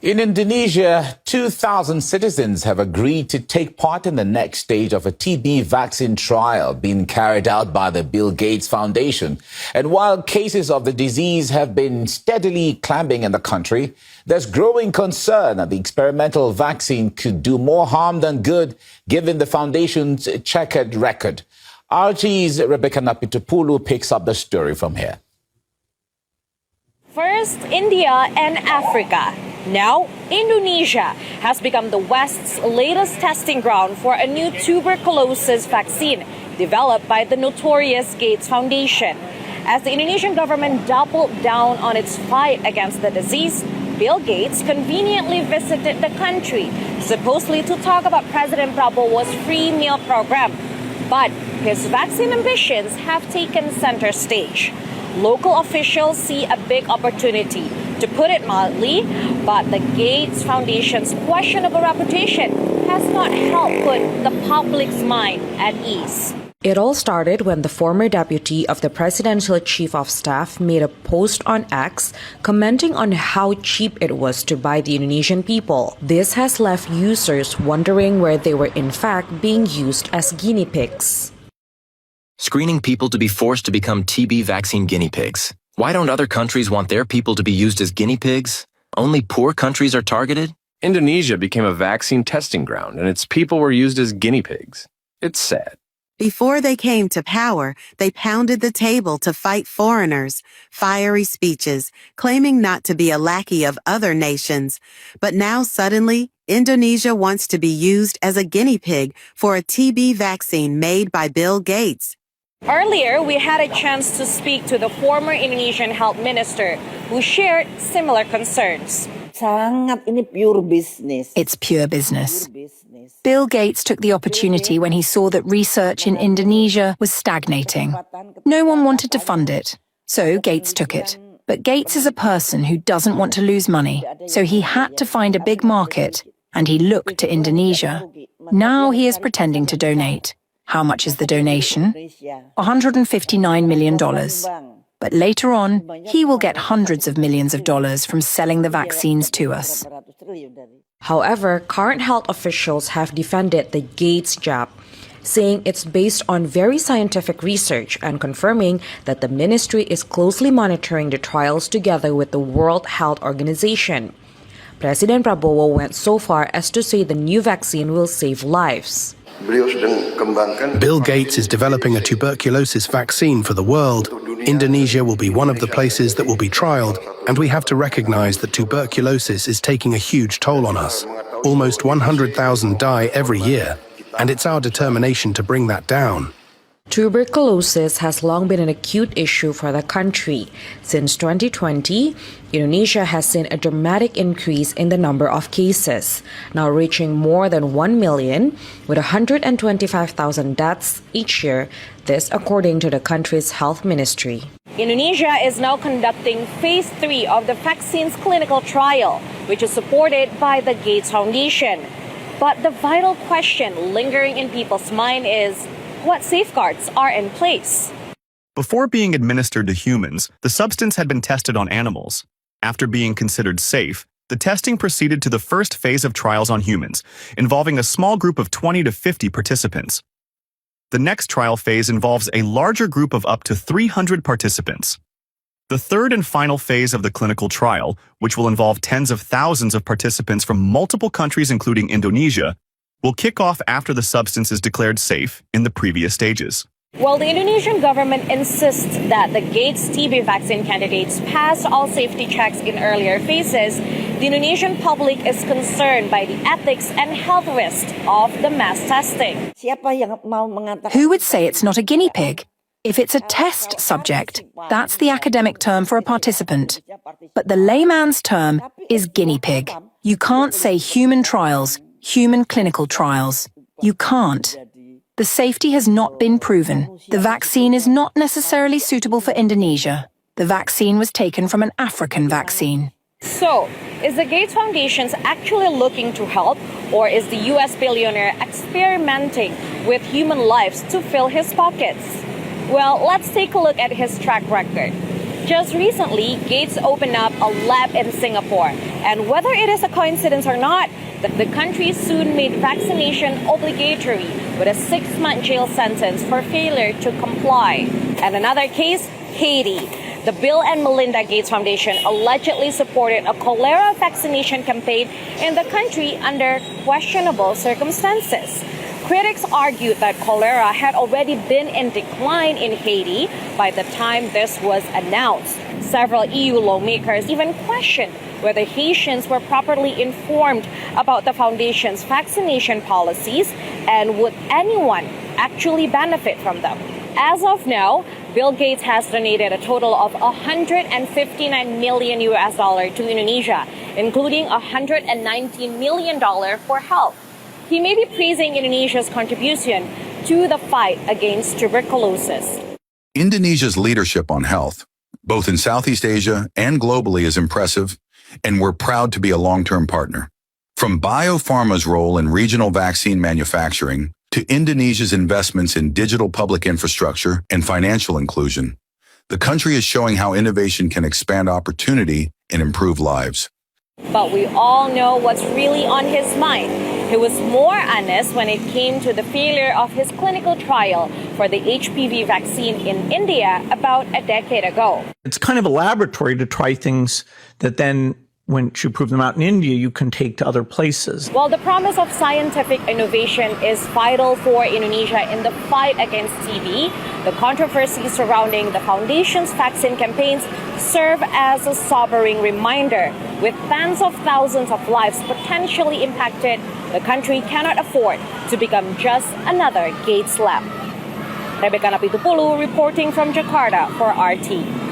In Indonesia, 2,000 citizens have agreed to take part in the next stage of a TB vaccine trial being carried out by the Bill Gates Foundation. And while cases of the disease have been steadily climbing in the country, there's growing concern that the experimental vaccine could do more harm than good, given the foundation's checkered record. RT's Rebecca Napitupulu picks up the story from here. First, India and Africa. Now, Indonesia has become the West's latest testing ground for a new tuberculosis vaccine developed by the notorious Gates Foundation. As the Indonesian government doubled down on its fight against the disease, Bill Gates conveniently visited the country, supposedly to talk about President Prabowo's free meal program. But his vaccine ambitions have taken center stage. Local officials see a big opportunity, to put it mildly, but the Gates Foundation's questionable reputation has not helped put the public's mind at ease. It all started when the former deputy of the presidential chief of staff made a post on X commenting on how cheap it was to buy the Indonesian people. This has left users wondering where they were in fact being used as guinea pigs. Screening people to be forced to become TB vaccine guinea pigs. Why don't other countries want their people to be used as guinea pigs? Only poor countries are targeted? Indonesia became a vaccine testing ground, and its people were used as guinea pigs. It's sad. Before they came to power, they pounded the table to fight foreigners, fiery speeches, claiming not to be a lackey of other nations. But now suddenly, Indonesia wants to be used as a guinea pig for a TB vaccine made by Bill Gates. Earlier, we had a chance to speak to the former Indonesian health minister who shared similar concerns. It's pure business. Bill Gates took the opportunity when he saw that research in Indonesia was stagnating. No one wanted to fund it, so Gates took it. But Gates is a person who doesn't want to lose money, so he had to find a big market, and he looked to Indonesia. Now he is pretending to donate. How much is the donation? $159 million. But later on, he will get hundreds of millions of dollars from selling the vaccines to us. However, current health officials have defended the Gates jab, saying it's based on very scientific research and confirming that the ministry is closely monitoring the trials together with the World Health Organization. President Prabowo went so far as to say the new vaccine will save lives. Bill Gates is developing a tuberculosis vaccine for the world. Indonesia will be one of the places that will be trialed, and we have to recognize that tuberculosis is taking a huge toll on us. Almost 100,000 die every year, and it's our determination to bring that down. Tuberculosis has long been an acute issue for the country. Since 2020, Indonesia has seen a dramatic increase in the number of cases, now reaching more than 1 million, with 125,000 deaths each year, this according to the country's health ministry. Indonesia is now conducting phase 3 of the vaccine's clinical trial, which is supported by the Gates Foundation. But the vital question lingering in people's mind is, what safeguards are in place? Before being administered to humans, the substance had been tested on animals. After being considered safe, the testing proceeded to the first phase of trials on humans, involving a small group of 20 to 50 participants. The next trial phase involves a larger group of up to 300 participants. The third and final phase of the clinical trial, which will involve tens of thousands of participants from multiple countries including Indonesia, will kick off after the substance is declared safe in the previous stages. While the Indonesian government insists that the Gates TB vaccine candidates passed all safety checks in earlier phases, the Indonesian public is concerned by the ethics and health risks of the mass testing. Who would say it's not a guinea pig? If it's a test subject, that's the academic term for a participant. But the layman's term is guinea pig. You can't say human trials, human clinical trials. You can't. The safety has not been proven. The vaccine is not necessarily suitable for Indonesia. The vaccine was taken from an African vaccine. So, is the Gates Foundation actually looking to help, or is the US billionaire experimenting with human lives to fill his pockets? Well, let's take a look at his track record. Just recently, Gates opened up a lab in Singapore. And whether it is a coincidence or not, the country soon made vaccination obligatory with a 6-month jail sentence for failure to comply. And another case, Haiti. The Bill and Melinda Gates Foundation allegedly supported a cholera vaccination campaign in the country under questionable circumstances. Critics argued that cholera had already been in decline in Haiti by the time this was announced. Several EU lawmakers even questioned whether Haitians were properly informed about the foundation's vaccination policies and would anyone actually benefit from them. As of now, Bill Gates has donated a total of $159 million to Indonesia, including $119 million for health. He may be praising Indonesia's contribution to the fight against tuberculosis. Indonesia's leadership on health, both in Southeast Asia and globally, is impressive, and we're proud to be a long-term partner. From biopharma's role in regional vaccine manufacturing to Indonesia's investments in digital public infrastructure and financial inclusion, the country is showing how innovation can expand opportunity and improve lives. But we all know what's really on his mind. He was more honest when it came to the failure of his clinical trial for the HPV vaccine in India about a decade ago. It's kind of a laboratory to try things that then, once you prove them out in India, you can take to other places. While the promise of scientific innovation is vital for Indonesia in the fight against TB, the controversy surrounding the foundation's vaccine campaigns serve as a sobering reminder. With tens of thousands of lives potentially impacted, the country cannot afford to become just another Gates lab. Rebecca Napitupulu reporting from Jakarta for RT.